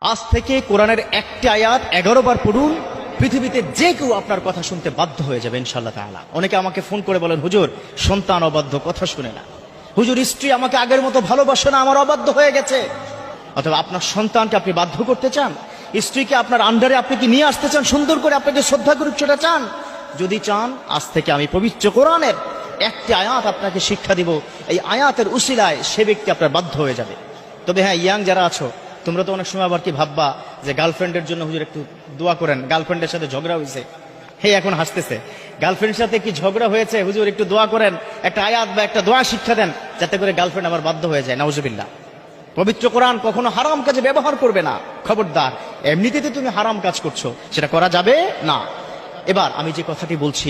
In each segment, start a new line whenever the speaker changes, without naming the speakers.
আজ থেকে কোরআনের একটি আয়াত 11 বার পড়ুন, পৃথিবীতে যে কেউ আপনার কথা শুনতে বাধ্য হয়ে যাবে ইনশাআল্লাহ তাআলা। অনেকে আমাকে ফোন করে বলেন, হুজুর সন্তান অবাধ্য, কথা শুনে না। হুজুর স্ত্রী আমাকে আগের মতো ভালোবাসে না, আমার অবাধ্য হয়ে গেছে। অথবা আপনার সন্তানকে আপনি বাধ্য করতে চান, স্ত্রীকে আপনার আন্ডারে আপনি কি নিয়ে আসতে চান, সুন্দর করে আপনাকে শ্রদ্ধা করুক সেটা চান? যদি চান, আজ থেকে আমি পবিত্র কোরআনের একটি আয়াত আপনাকে শিক্ষা দিব, এই আয়াতের উসিলায় সে ব্যক্তি আপনার বাধ্য হয়ে যাবে। তবে হ্যাঁ, ইয়াং যারা আছো, তোমরা তো অনেক সময় আবার কি ভাববা যে গার্লফ্রেন্ডের জন্য হুজুর একটু দোয়া করেন, গার্লফ্রেন্ডের সাথে ঝগড়া হয়েছে। হে, এখন হাসতেছে, গার্লফ্রেন্ডের সাথে কি ঝগড়া হয়েছে, হুজুর একটু দোয়া করেন, একটা আয়াত বা একটা দোয়া শিক্ষা দেন যাতে করে গার্লফ্রেন্ড আমার বাধ্য হয়ে যায়। নাউজুবিল্লাহ। পবিত্র কোরআন কখনো হারাম কাজে ব্যবহার করবে না, খবরদার। এমনিতে তুমি হারাম কাজ করছো, সেটা করা যাবে না। এবার আমি যে কথাটি বলছি,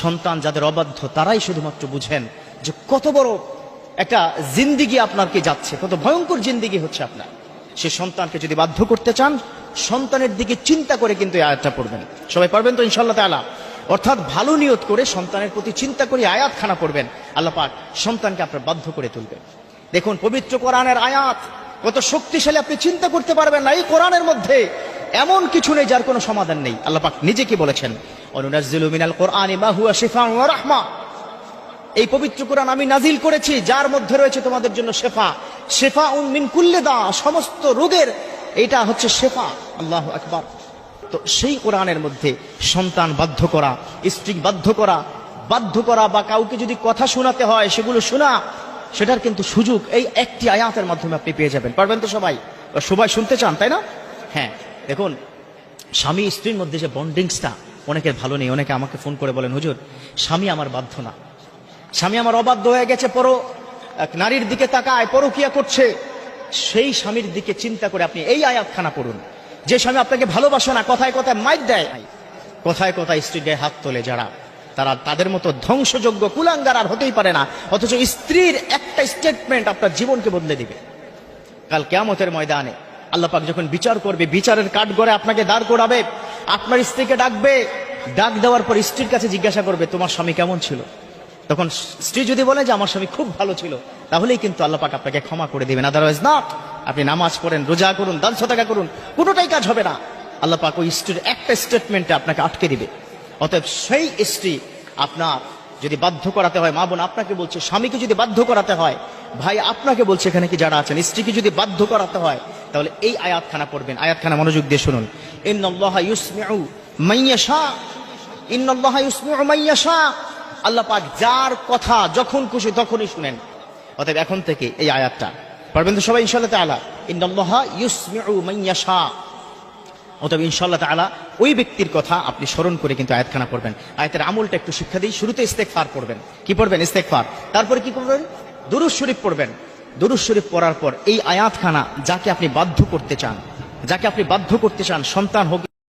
সন্তান যাদের অবাধ্য তারাই শুধুমাত্র বুঝেন যে কত বড় একটা জিন্দিগি আপনার কি যাচ্ছে, কত ভয়ঙ্কর জিন্দিগি হচ্ছে আপনার। সে সন্তানকে যদি বাধ্য করতে চান, সন্তানের দিকে চিন্তা করে কিন্তু এই আয়াতটা পড়বেন। সবাই পারবেন তো ইনশাআল্লাহ তাআলা? অর্থাৎ ভালো নিয়ত করে সন্তানের প্রতি চিন্তা করে আয়াতখানা পড়বেন, আল্লাহ পাক সন্তানকে আপনার বাধ্য করে তুলবেন। দেখুন পবিত্র কোরআনের আয়াত কত শক্তিশালী, আপনি চিন্তা করতে পারবেন না। এই কোরআনের মধ্যে এমন কিছু নেই যার কোনো সমাধান নেই। আল্লাহ পাক নিজে কি বলেছেন, অনুনাজ্জিলু মিনাল কোরআনি মা হুয়া শিফাউন ওয়া রাহমা। এই পবিত্র কোরআন আমি নাজিল করেছি যার মধ্যে রয়েছে তোমাদের জন্য শেফা, শেফাউন মিন কুল্লি দা, সমস্ত রোগের এটা হচ্ছে শেফা। আল্লাহু আকবার। তো সেই কোরআনের মধ্যে সন্তান বাধ্য করা, স্ত্রী বাধ্য করা বা কাউকে যদি কথা শোনাতে হয় সেগুলো শোনা, সেটার কিন্তু সুযোগ এই একটি আয়াতের মাধ্যমে আপনি পেয়ে যাবেন। পারবেন তো সবাই? সবাই শুনতে চান, তাই না? হ্যাঁ, দেখুন স্বামী স্ত্রীর মধ্যে যে বন্ডিংসটা অনেকের ভালো নেই। অনেকে আমাকে ফোন করে বলেন, হুজুর স্বামী আমার বাধ্য না, স্বামী আমার অবাধ্য হয়ে গেছে, এক নারীর দিকে তাকায়, পরকিয়া করছে। সেই স্বামীর দিকে চিন্তা করে আপনি এই আয়াতখানা পড়ুন। যে স্বামী আপনাকে ভালোবাসে না, কথায় কথায় মাইক দেয়, কথায় কথায় স্ত্রীর গায়ে হাত তোলে, যারা তাদের মতো ধ্বংসযোগ্য কুলাঙ্গার আর হতেই পারে না। অথচ স্ত্রীর একটা স্টেটমেন্ট আপনার জীবনকে বদলে দিবে। কাল কিয়ামতের ময়দানে আল্লাহ পাক যখন বিচার করবে, বিচারের কাঠগড়ায় আপনাকে দাঁড় করাবে, আপনার স্ত্রীকে ডাকবে, ডাক দেওয়ার পর স্ত্রীর কাছে জিজ্ঞাসা করবে, তোমার স্বামী কেমন ছিল? তখন স্ত্রী যদি বলে যে আমার স্বামী খুব ভালো ছিল, তাহলেই কিন্তু আল্লাহ পাক আপনাকে ক্ষমা করে দিবেন। আদারওয়াইজ না। আপনি নামাজ পড়েন, রোজা করুন, দান সাদাকা করুন, কোনোটাই কাজ হবে না। আল্লাহ পাক ওই স্ত্রীর একটা স্টেটমেন্টে আপনাকে আটকে দিবে। অতএব সেই স্ত্রী আপনার যদি বাধ্য করাতে হয়, মা বোন আপনাকে বলছে, স্বামীকে যদি বাধ্য করাতে হয়, ভাই আপনাকে বলছে, এখানে কি যারা আছেন, স্ত্রীকে যদি বাধ্য করাতে হয়, তাহলে এই আয়াতখানা পড়বেন। আয়াতখানা মনোযোগ দিয়ে শুনুন। ইন্নাল্লাহা ইউসমিউ মান ইয়াশা, ইন্নাল্লাহা ইউসমিউ মান ইয়াশা। আল্লাহ পাক যার কথা যখন খুশি তখনই শুনেন। অতএব এখন থেকে এই আয়াতটা পারবেন তো সবাই ইনশাআল্লাহ তাআলা? ইন্নাল্লাহা ইউসমিউ মান ইয়াশা। অতএব ইনশাআল্লাহ তাআলা ওই ব্যক্তির কথা আপনি স্মরণ করে কিন্তু আয়াতখানা পড়বেন। আয়াতের আমলটা একটু শিক্ষা দিই। শুরুতে ইস্তেগফার পড়বেন। কি পড়বেন? ইস্তেগফার। তারপরে কি করবেন? দুরূদ শরীফ পড়বেন। দুরূদ শরীফ পড়ার পর এই আয়াতখানা যাকে আপনি বাধ্য করতে চান, সন্তান হোক,